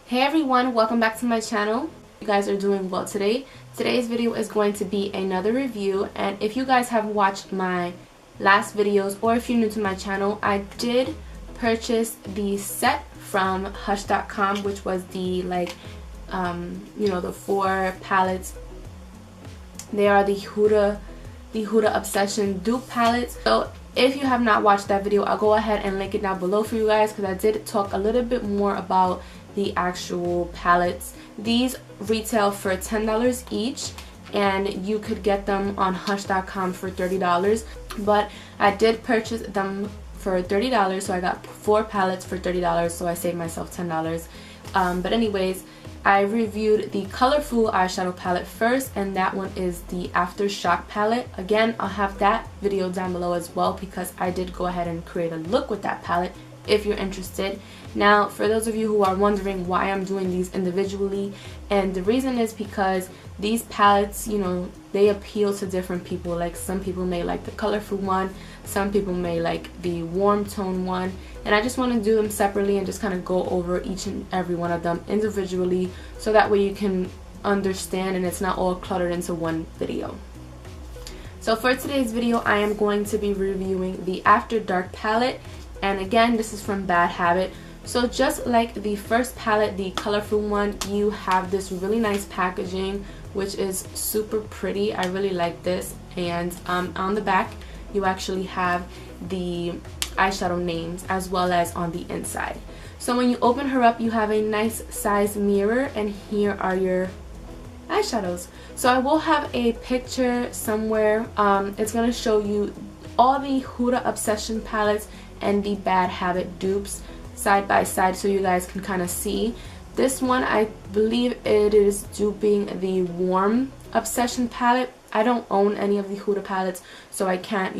Hey everyone, welcome back to my channel. You guys are doing well today. Today's video is going to be another review, and if you guys have watched my last videos or if you're new to my channel, I did purchase the set from hush.com, which was the the 4 palettes. They are the HUDA Obsession dupe palettes. So if you have not watched that video, I'll go ahead and link it down below for you guys, because I did talk a little bit more about the actual palettes. These retail for $10 each, and you could get them on hush.com for $30, but I did purchase them for $30, so I got 4 palettes for $30, so I saved myself $10. But anyways, I reviewed the Colorful eyeshadow palette first, and that one is the Aftershock palette. Again, I'll have that video down below as well, because I did go ahead and create a look with that palette if you're interested. Now, for those of you who are wondering why I'm doing these individually, and the reason is because these palettes, they appeal to different people. Like, some people may like the colorful one, some people may like the warm tone one, and I just want to do them separately and just kind of go over each and every one of them individually, so that way you can understand and it's not all cluttered into one video. So for today's video, I am going to be reviewing the After Dark palette, and again, this is from Bad Habit. So just like the first palette, the colorful one, you have this really nice packaging, which is super pretty. I really like this. And on the back, you actually have the eyeshadow names as well as on the inside. So when you open her up, you have a nice size mirror, and here are your eyeshadows. So I will have a picture somewhere. It's going to show you all the Huda Obsession palettes and the Bad Habit dupes side by side, so you guys can kind of see. This one, I believe it is duping the Warm Obsession palette. I don't own any of the Huda palettes, so I can't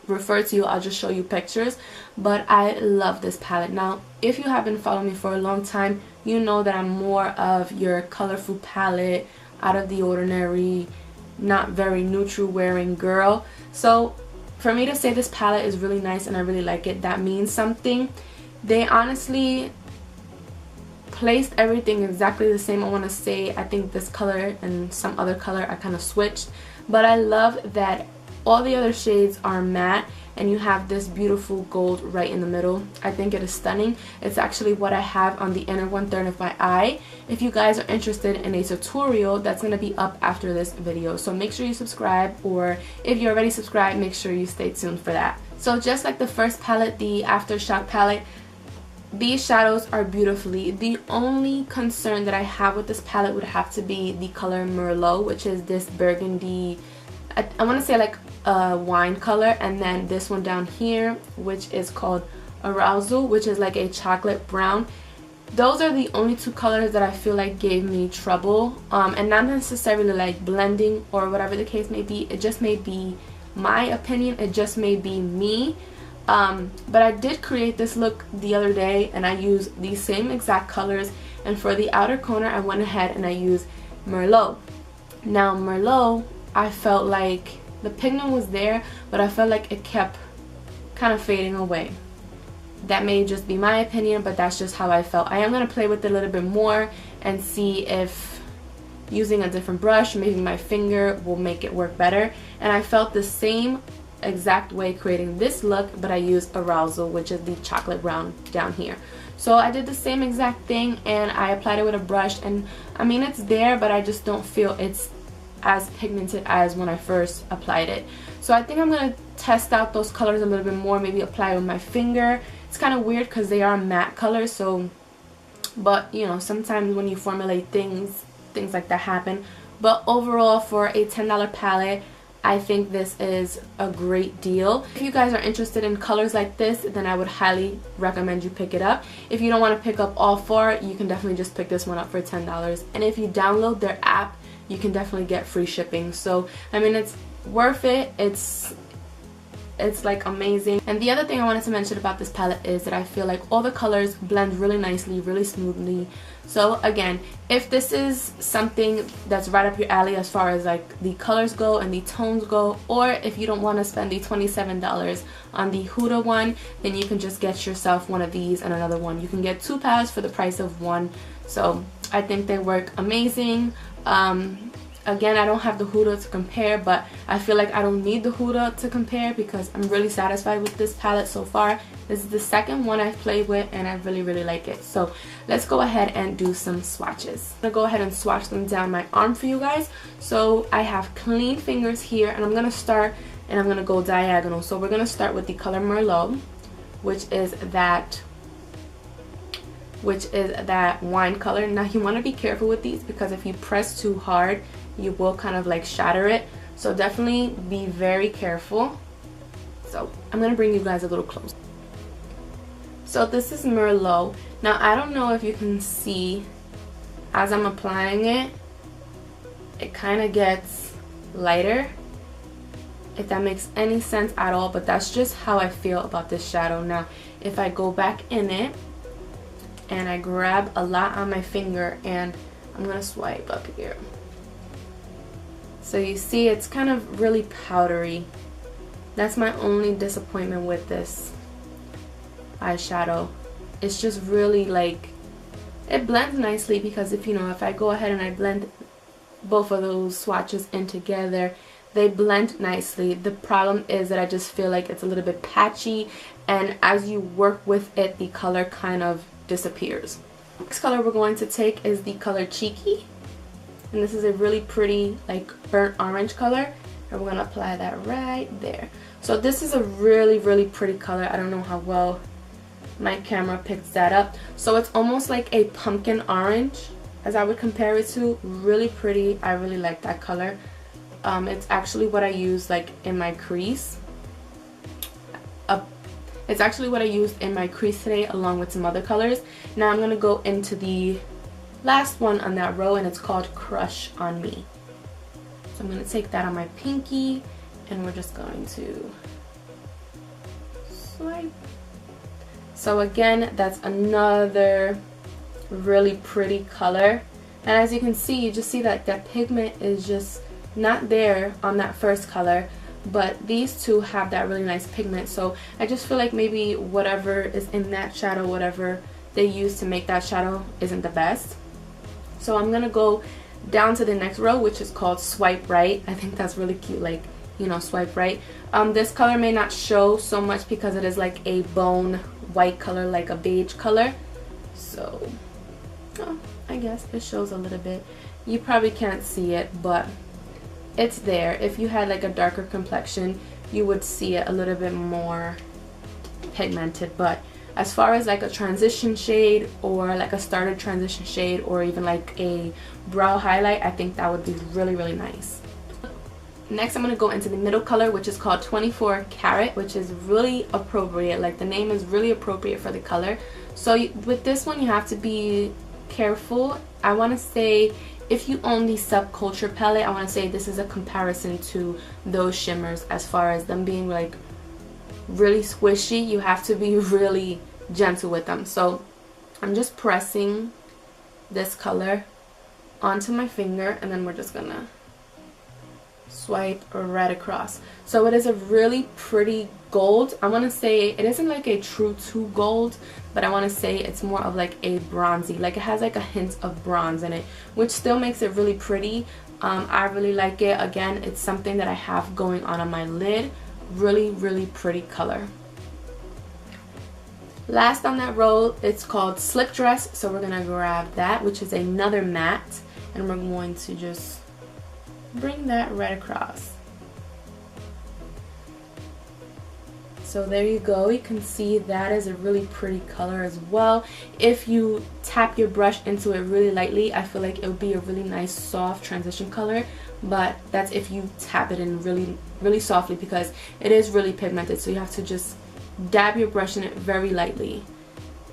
refer to you. I'll just show you pictures, but I love this palette. Now, if you have been following me for a long time, you know that I'm more of your colorful palette, out of the ordinary, not very neutral wearing girl. So for me to say this palette is really nice and I really like it, that means something. They honestly placed everything exactly the same. I want to say, I think this color and some other color I kind of switched, but I love that all the other shades are matte and you have this beautiful gold right in the middle. I think it is stunning. It's actually what I have on the inner 1/3 of my eye. If you guys are interested in a tutorial, that's going to be up after this video, so make sure you subscribe, or if you're already subscribed, make sure you stay tuned for that. So just like the first palette, the Aftershock palette, these shadows are beautifully. The only concern that I have with this palette would have to be the color Merlot, which is this burgundy, I want to say like a wine color, and then this one down here, which is called Arousal, which is like a chocolate brown. Those are the only 2 colors that I feel like gave me trouble, and not necessarily like blending or whatever the case may be. It just may be my opinion, it just may be me. But I did create this look the other day, and I used these same exact colors, and for the outer corner I went ahead and I used Merlot. Now Merlot, I felt like the pigment was there, but I felt like it kept kind of fading away. That may just be my opinion, but that's just how I felt. I am going to play with it a little bit more and see if using a different brush, maybe my finger, will make it work better. And I felt the same exact way creating this look, but I used Arousal, which is the chocolate brown down here. So I did the same exact thing, and I applied it with a brush, and I mean, it's there, but I just don't feel it's as pigmented as when I first applied it. So I think I'm going to test out those colors a little bit more, maybe apply it with my finger. It's kind of weird because they are matte colors, so, but sometimes when you formulate things like that happen. But overall, for a $10 palette, I think this is a great deal. If you guys are interested in colors like this, then I would highly recommend you pick it up. If you don't want to pick up all 4, you can definitely just pick this one up for $10. And if you download their app, you can definitely get free shipping. So I mean, it's worth it. It's It's like amazing. And the other thing I wanted to mention about this palette is that I feel like all the colors blend really nicely, really smoothly. So again, if this is something that's right up your alley as far as like the colors go and the tones go, or if you don't want to spend the $27 on the Huda one, then you can just get yourself one of these and another one. You can get 2 palettes for the price of one. So I think they work amazing. Again, I don't have the Huda to compare, but I feel like I don't need the Huda to compare because I'm really satisfied with this palette so far. This is the second one I've played with and I really like it. So let's go ahead and do some swatches. I'm gonna go ahead and swatch them down my arm for you guys. So I have clean fingers here, and I'm gonna start and I'm gonna go diagonal. So we're gonna start with the color Merlot, which is that wine color. Now you want to be careful with these because if you press too hard, you will kind of like shatter it. So definitely be very careful. So I'm gonna bring you guys a little closer. So this is Merlot. Now I don't know if you can see as I'm applying it, it kind of gets lighter, if that makes any sense at all, but that's just how I feel about this shadow. Now if I go back in it and I grab a lot on my finger and I'm gonna swipe up here, so you see it's kind of really powdery. That's my only disappointment with this eyeshadow. It's just really like, it blends nicely because if I go ahead and I blend both of those swatches in together, they blend nicely. The problem is that I just feel like it's a little bit patchy, and as you work with it, the color kind of disappears. Next color we're going to take is the color Cheeky, and this is a really pretty like burnt orange color, and we're gonna apply that right there. So this is a really pretty color. I don't know how well my camera picks that up. So it's almost like a pumpkin orange, as I would compare it to. Really pretty. I really like that color. It's actually what I use like in my crease. It's actually what I used in my crease today along with some other colors. Now I'm going to go into the last one on that row, and it's called Crush on Me. So I'm going to take that on my pinky and we're just going to swipe. So again, that's another really pretty color. And as you can see, you just see that that pigment is just not there on that first color, but these two have that really nice pigment. So I just feel like maybe whatever is in that shadow, whatever they use to make that shadow, isn't the best. So I'm gonna go down to the next row, which is called Swipe Right. I think that's really cute, like, swipe right. This color may not show so much because it is like a bone white color, like a beige color. So I guess it shows a little bit. You probably can't see it, but it's there. If you had like a darker complexion, you would see it a little bit more pigmented. But as far as like a transition shade or like a starter transition shade or even like a brow highlight, I think that would be really nice. Next, I'm going to go into the middle color, which is called 24 Carat, which is really appropriate. Like, the name is really appropriate for the color. So with this one, you have to be careful. I want to say, if you own the Subculture palette, I want to say this is a comparison to those shimmers as far as them being like really squishy. You have to be really gentle with them. So I'm just pressing this color onto my finger, and then we're just gonna swipe right across. So it is a really pretty gold. I want to say it isn't like a true to gold, but I want to say it's more of like a bronzy, like it has like a hint of bronze in it, which still makes it really pretty. I really like it. Again, it's something that I have going on my lid. Really pretty color. Last on that row, it's called Slip Dress. So we're gonna grab that, which is another matte, and we're going to just bring that right across. So there you go. You can see that is a really pretty color as well. If you tap your brush into it really lightly, I feel like it would be a really nice soft transition color, but that's if you tap it in really softly, because it is really pigmented, so you have to just dab your brush in it very lightly.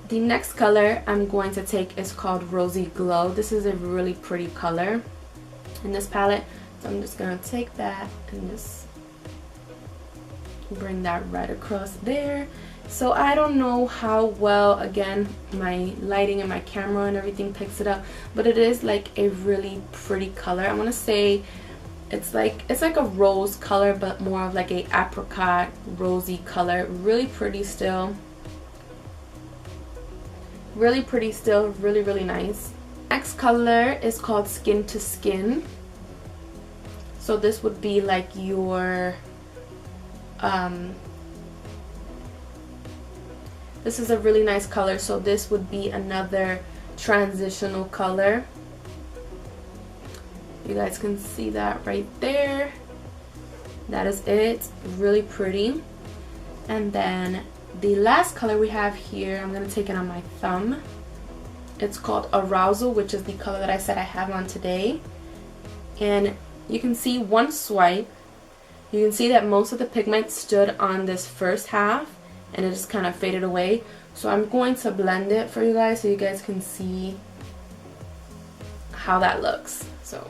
The next color I'm going to take is called Rosy Glow. This is a really pretty color in this palette. So I'm just going to take that and just bring that right across there. So I don't know how well, again, my lighting and my camera and everything picks it up, but it is like a really pretty color. I want to say it's like a rose color, but more of like a apricot rosy color. Really pretty still. Really pretty still, really, really nice. Next color is called Skin to Skin. So this would be like your this is a really nice color, so this would be another transitional color. You guys can see that right there. That is it. Really pretty. And then the last color we have here, I'm going to take it on my thumb. It's called Arousal, which is the color that I said I have on today. And you can see one swipe. You can see that most of the pigment stood on this first half and it just kind of faded away. So I'm going to blend it for you guys so you guys can see how that looks. So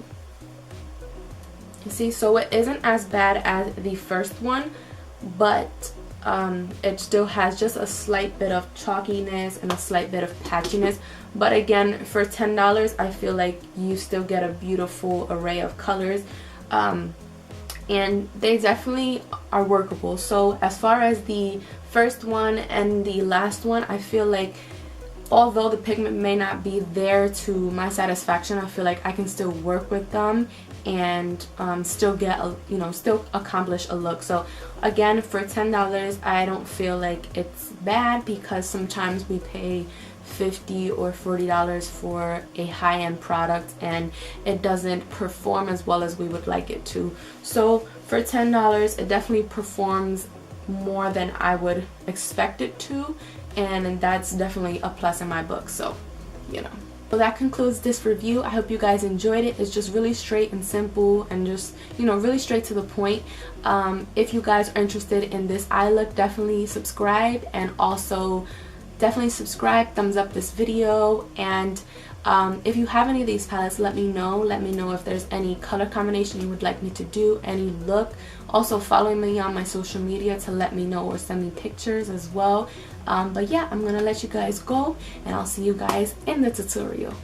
you see, so it isn't as bad as the first one, but it still has just a slight bit of chalkiness and a slight bit of patchiness. But again, for $10, I feel like you still get a beautiful array of colors. And they definitely are workable. So as far as the first one and the last one, I feel like although the pigment may not be there to my satisfaction, I feel like I can still work with them and still get a, still accomplish a look. So again, for $10, I don't feel like it's bad, because sometimes we pay $50 or $40 for a high-end product and it doesn't perform as well as we would like it to. So for $10, it definitely performs more than I would expect it to, and that's definitely a plus in my book. So so that concludes this review. I hope you guys enjoyed it. It's just really straight and simple and just really straight to the point. If you guys are interested in this eye look, definitely subscribe, and also definitely subscribe, thumbs up this video, and if you have any of these palettes, let me know if there's any color combination you would like me to do, any look. Also follow me on my social media to let me know, or send me pictures as well. But yeah, I'm gonna let you guys go, and I'll see you guys in the tutorial.